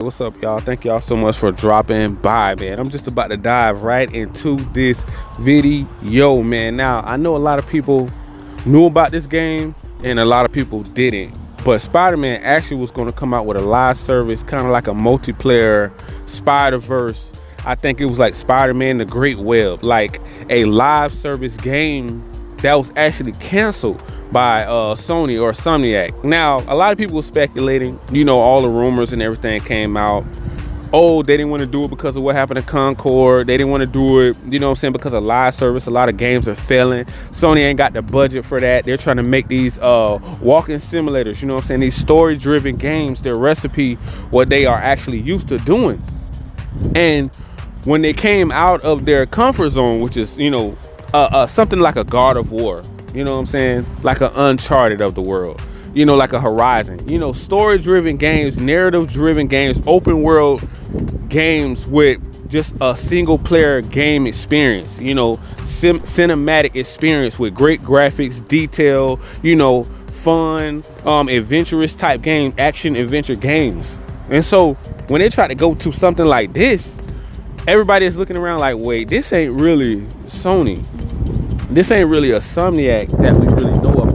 What's up, y'all? Thank y'all so much for dropping by, man. I'm just about to dive right into this video, man. Now, I know a lot of people knew about this game and a lot of people didn't, but Spider-Man actually was going to come out with a live service, kind of like a multiplayer Spider-Verse. I think it was like Spider-Man the Great Web, like a live service game that was actually canceled by Sony or Insomniac. Now, a lot of people were speculating, all the rumors and everything came out. Oh, they didn't want to do it because of what happened to Concord. They didn't want to do it, because of live service. A lot of games are failing. Sony ain't got the budget for that. They're trying to make these walking simulators, these story-driven games, their recipe, what they are actually used to doing. And when they came out of their comfort zone, which is, something like a God of War, like an Uncharted of the world, like a Horizon, story-driven games, narrative-driven games, open world games with just a single-player game experience, cinematic experience with great graphics, detail, fun, adventurous type game, action adventure games. And so when they try to go to something like this, everybody is looking around like, wait, this ain't really Sony. This ain't really a Insomniac that we really know of.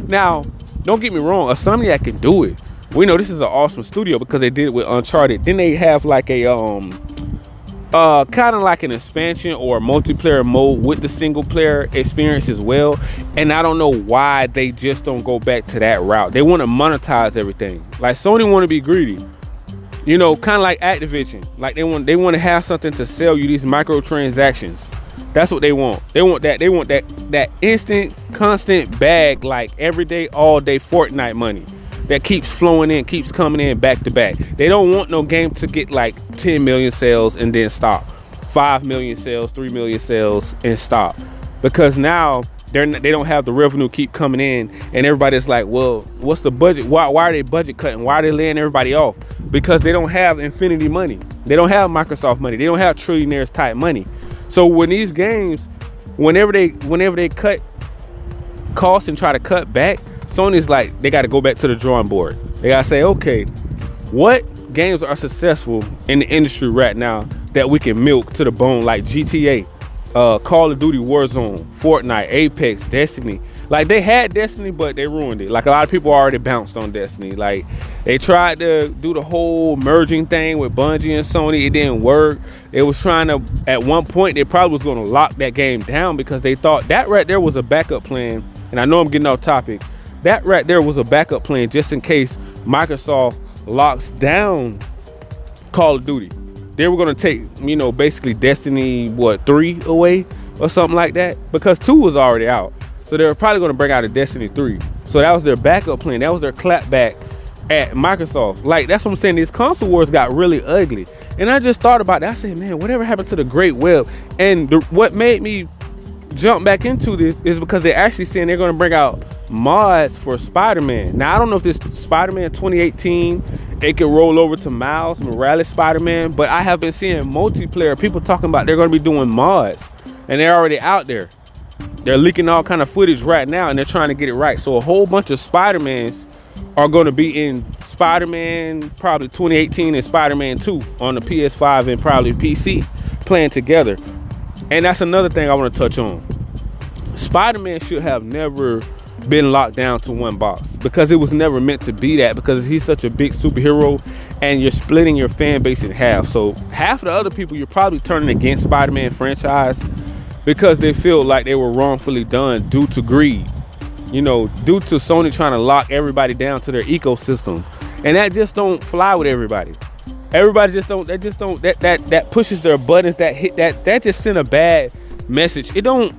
Now, don't get me wrong, Insomniac can do it. We know this is an awesome studio because they did it with Uncharted. Then they have like a kind of like an expansion or a multiplayer mode with the single player experience as well. And I don't know why they just don't go back to that route. They want to monetize everything. Like Sony want to be greedy. Kind of like Activision. Like they want to have something to sell you, these microtransactions. That's what they want. They want that instant, constant bag, like every day, all day Fortnite money that keeps flowing in, keeps coming in back to back. They don't want no game to get like 10 million sales and then stop, 5 million sales, 3 million sales and stop, because now they don't have the revenue keep coming in, and everybody's like, well, what's the budget? Why are they budget cutting? Why are they laying everybody off? Because they don't have infinity money. They don't have Microsoft money. They don't have trillionaires type money. So when these games, whenever they cut costs and try to cut back, Sony's like, they got to go back to the drawing board. They got to say, okay, what games are successful in the industry right now that we can milk to the bone, like GTA, Call of Duty Warzone, Fortnite, Apex, Destiny. Like they had Destiny, but they ruined it. Like a lot of people already bounced on Destiny. Like they tried to do the whole merging thing with Bungie and Sony. It didn't work. They was trying to, at one point, they probably was going to lock that game down because they thought that right there was a backup plan. And I know I'm getting off topic. That right there was a backup plan just in case Microsoft locks down Call of Duty. They were going to take, basically Destiny, 3 away or something like that, because 2 was already out. So they were probably going to bring out a Destiny 3. So that was their backup plan. That was their clapback at Microsoft. Like, that's what I'm saying. These console wars got really ugly. And I just thought about that. I said, man, whatever happened to the Great Web? And what made me jump back into this is because they're actually saying they're going to bring out mods for Spider-Man. Now, I don't know if this Spider-Man 2018, it can roll over to Miles Morales Spider-Man, but I have been seeing multiplayer people talking about they're going to be doing mods, and they're already out there. They're leaking all kind of footage right now, and they're trying to get it right. So a whole bunch of Spider-Mans are going to be in Spider-Man probably 2018 and Spider-Man 2 on the PS5 and probably PC playing together. And that's another thing I want to touch on. Spider-Man should have never been locked down to one box, because it was never meant to be that, because he's such a big superhero and you're splitting your fan base in half. So half of the other people you're probably turning against Spider-Man franchise because they feel like they were wrongfully done due to greed, due to Sony trying to lock everybody down to their ecosystem. And that just don't fly with everybody. Everybody just don't, that pushes their buttons, that hit, that just send a bad message. It don't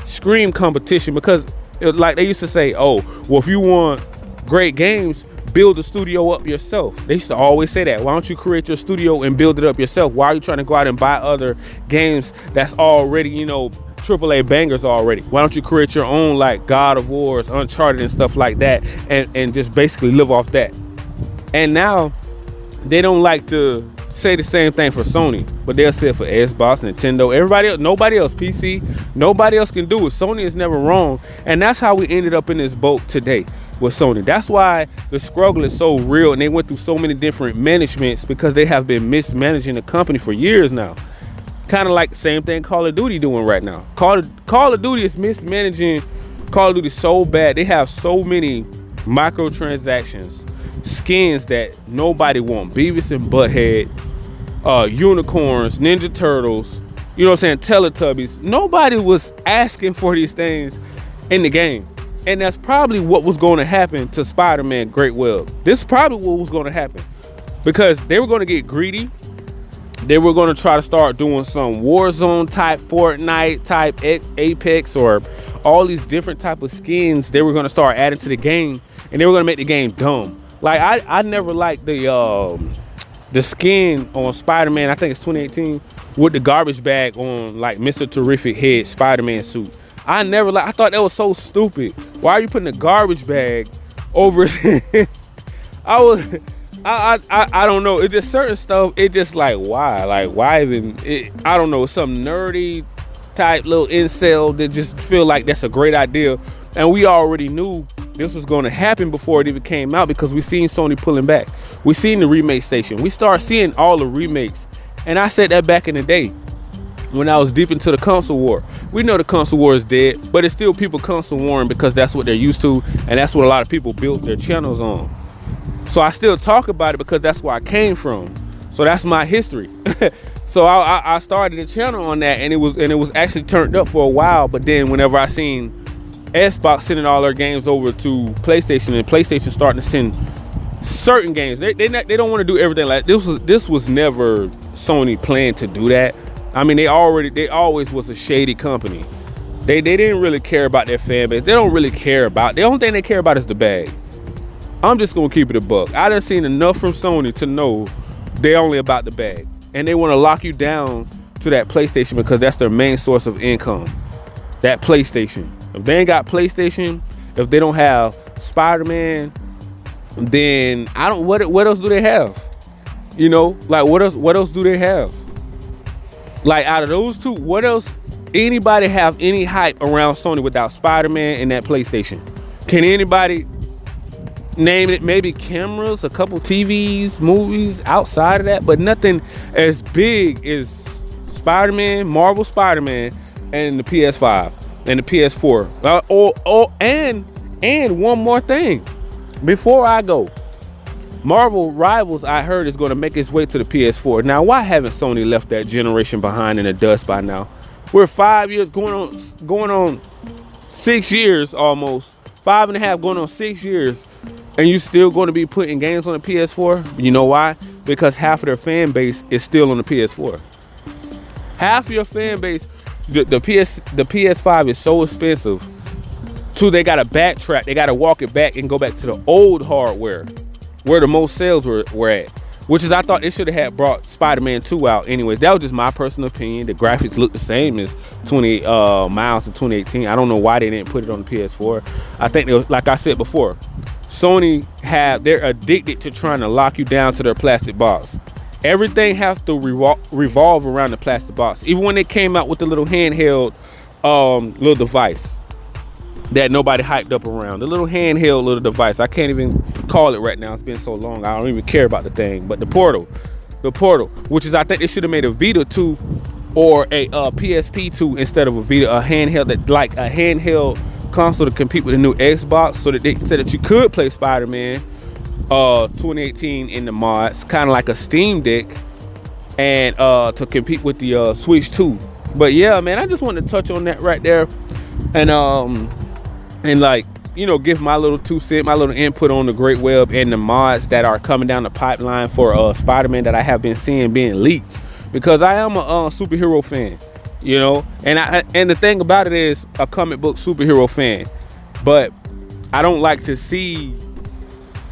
scream competition, because like they used to say, oh, well, if you want great games, build the studio up yourself. They used to always say that. Why don't you create your studio and build it up yourself? Why are you trying to go out and buy other games that's already, AAA bangers already? Why don't you create your own, like God of Wars, Uncharted and stuff like that, and just basically live off that? And now they don't like to say the same thing for Sony, but they'll say it for Xbox, Nintendo, everybody else, nobody else, PC, nobody else can do it. Sony is never wrong, and that's how we ended up in this boat today. with Sony. That's why the struggle is so real, and they went through so many different managements because they have been mismanaging the company for years now. Kind of like the same thing Call of Duty doing right now. Call of Duty is mismanaging Call of Duty so bad. They have so many microtransactions, skins that nobody want. Beavis and Butthead, unicorns, Ninja Turtles, you know what I'm saying, Teletubbies. Nobody was asking for these things in the game. And that's probably what was going to happen to Spider-Man Great Web. This is probably what was going to happen, because they were going to get greedy. They were going to try to start doing some Warzone type, Fortnite type, Apex, or all these different type of skins they were going to start adding to the game, and they were going to make the game dumb. Like I never liked the skin on Spider-Man, I think it's 2018, with the garbage bag on like Mr. Terrific head Spider-Man suit. I thought that was so stupid. Why are you putting a garbage bag over his head? I don't know. It's just certain stuff. It just like, why? Like, why even? I don't know. Some nerdy type little incel that just feel like that's a great idea. And we already knew this was going to happen before it even came out, because we seen Sony pulling back. We seen the remake station. We start seeing all the remakes. And I said that back in the day when I was deep into the console war. We know the console war is dead, but it's still people console warring because that's what they're used to, and that's what a lot of people built their channels on. So I still talk about it because that's where I came from. So that's my history. So I started a channel on that, and it was actually turned up for a while. But then whenever I seen Xbox sending all their games over to PlayStation, and PlayStation starting to send certain games, they don't want to do everything. Like this was never Sony planned to do that. I mean, they always was a shady company. They didn't really care about their fan base. They don't really care about. The only thing they care about is the bag. I'm just gonna keep it a buck. I done seen enough from Sony to know they're only about the bag, and they want to lock you down to that PlayStation because that's their main source of income. That PlayStation. If they ain't got PlayStation, if they don't have Spider-Man, then I don't. What else do they have? You know, like what else do they have? Like out of those two, what else? Anybody have any hype around Sony without Spider-Man and that PlayStation? Can anybody name it? Maybe cameras, a couple TVs, movies outside of that, but nothing as big as Spider-Man, Marvel Spider-Man, and the PS5 and the PS4. And one more thing before I go. Marvel Rivals, I heard, is going to make its way to the PS4. Now, why haven't Sony left that generation behind in the dust by now? We're 5 years, going on 6 years almost. 5.5 going on 6 years. And you still going to be putting games on the PS4? You know why? Because half of their fan base is still on the PS4. Half of your fan base, the PS5 is so expensive. Two, they got to backtrack. They got to walk it back and go back to the old hardware, where the most sales were at, which is, I thought they should have had brought Spider-Man 2 out anyways. That was just my personal opinion. The graphics look the same as Miles in 2018. I don't know why they didn't put it on the PS4. I think they was, like I said before, Sony they're addicted to trying to lock you down to their plastic box. Everything has to revolve around the plastic box. Even when they came out with the little handheld little device that nobody hyped up around, the little handheld little device, I can't even call it right now, it's been so long, I don't even care about the thing. But the portal, which is, I think they should have made a Vita 2 or a PSP 2 instead of a Vita, a handheld, that like a handheld console to compete with the new Xbox, so that they said that you could play Spider-Man 2018 in the mods, kind of like a Steam Deck, and to compete with the Switch 2. But yeah, man, I just wanted to touch on that right there, and like, you know, give my little 2 cents, my little input on the Great Web and the mods that are coming down the pipeline for Spider-Man that I have been seeing being leaked, because I am a superhero fan, you know, and the thing about it is, a comic book superhero fan, but I don't like to see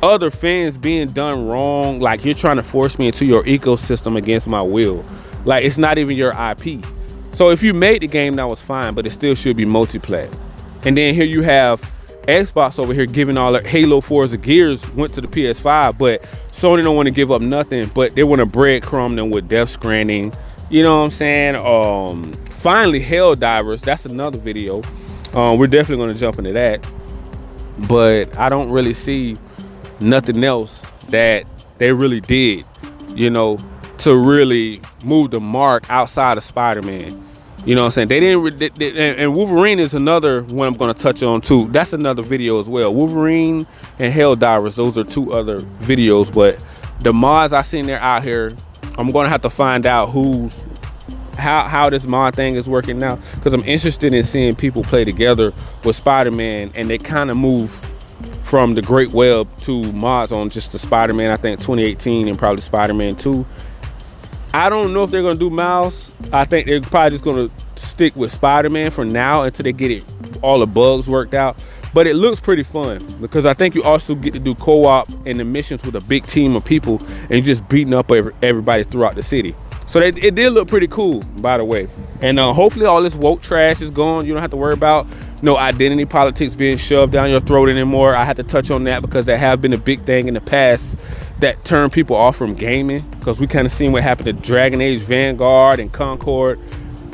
other fans being done wrong. Like, you're trying to force me into your ecosystem against my will. Like, it's not even your IP. So if you made the game, that was fine, but it still should be multiplayer. And then here you have Xbox over here giving all their Halo, Forza, Gears went to the PS5, but Sony don't want to give up nothing, but they want to breadcrumb them with Death Stranding. You know what I'm saying? Finally, Helldivers. That's another video. We're definitely going to jump into that. but I don't really see nothing else that they really did, you know, to really move the mark outside of Spider-Man. You know what I'm saying? They didn't, and Wolverine is another one I'm going to touch on too. That's another video as well. Wolverine and Helldivers, those are two other videos. But the mods I seen there out here, I'm going to have to find out how this mod thing is working now, because I'm interested in seeing people play together with Spider-Man, and they kind of move from the Great Web to mods on just the Spider-Man, I think 2018, and probably Spider-Man 2. I don't know if they're gonna do Miles. I think they're probably just gonna stick with Spider-Man for now until they get all the bugs worked out. But it looks pretty fun, because I think you also get to do co-op and the missions with a big team of people and just beating up everybody throughout the city. So it did look pretty cool, by the way. And hopefully all this woke trash is gone. You don't have to worry about no identity politics being shoved down your throat anymore. I had to touch on that because that have been a big thing in the past that turned people off from gaming, because we kind of seen what happened to Dragon Age Vanguard and Concord.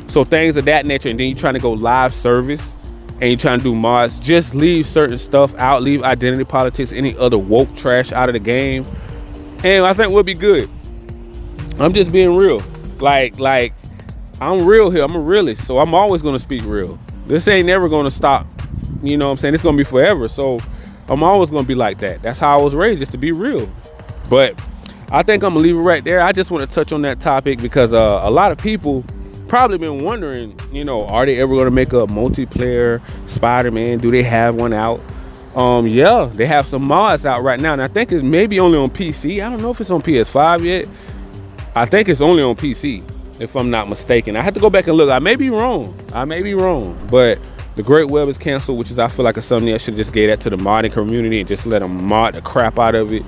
So things of that nature, and then you're trying to go live service and you're trying to do mods. Just leave certain stuff out, leave identity politics, any other woke trash out of the game, and I think we'll be good. I'm just being real. Like I'm real here. I'm a realist, so I'm always gonna speak real. This ain't never gonna stop. You know what I'm saying? It's gonna be forever. So I'm always gonna be like that. That's how I was raised, just to be real. But I think I'm gonna leave it right there. I just want to touch on that topic because a lot of people probably been wondering, you know, are they ever gonna make a multiplayer Spider-Man? Do they have one out? Yeah, they have some mods out right now, and I think it's maybe only on PC. I don't know if it's on PS5 yet. I think it's only on PC, if I'm not mistaken. I have to go back and look. I may be wrong. But the Great Web is canceled, which is, I feel like Insomniac should just gave that to the modding community and just let them mod the crap out of it.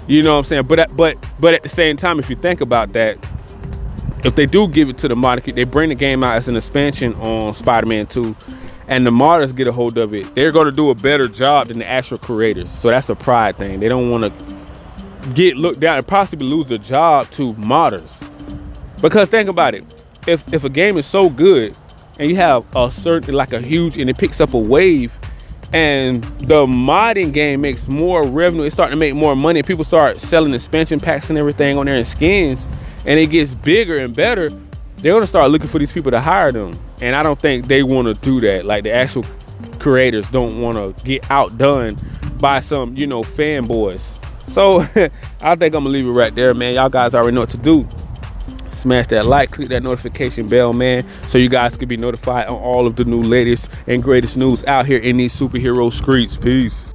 You know what I'm saying? But at the same time, if you think about that, if they do give it to the modding, they bring the game out as an expansion on Spider-Man 2, and the modders get a hold of it, they're going to do a better job than the actual creators. So that's a pride thing. They don't want to get looked down and possibly lose their job to modders. Because think about it, if a game is so good and you have a certain, like a huge, and it picks up a wave, and the modding game makes more revenue, it's starting to make more money, people start selling expansion packs and everything on there and skins, and it gets bigger and better, they're gonna start looking for these people to hire them. And I don't think they want to do that. Like, the actual creators don't want to get outdone by some, you know, fanboys. So I think I'm gonna leave it right there, man. Y'all guys already know what to do. Smash that like, click that notification bell, man, so you guys can be notified on all of the new latest and greatest news out here in these superhero streets. Peace.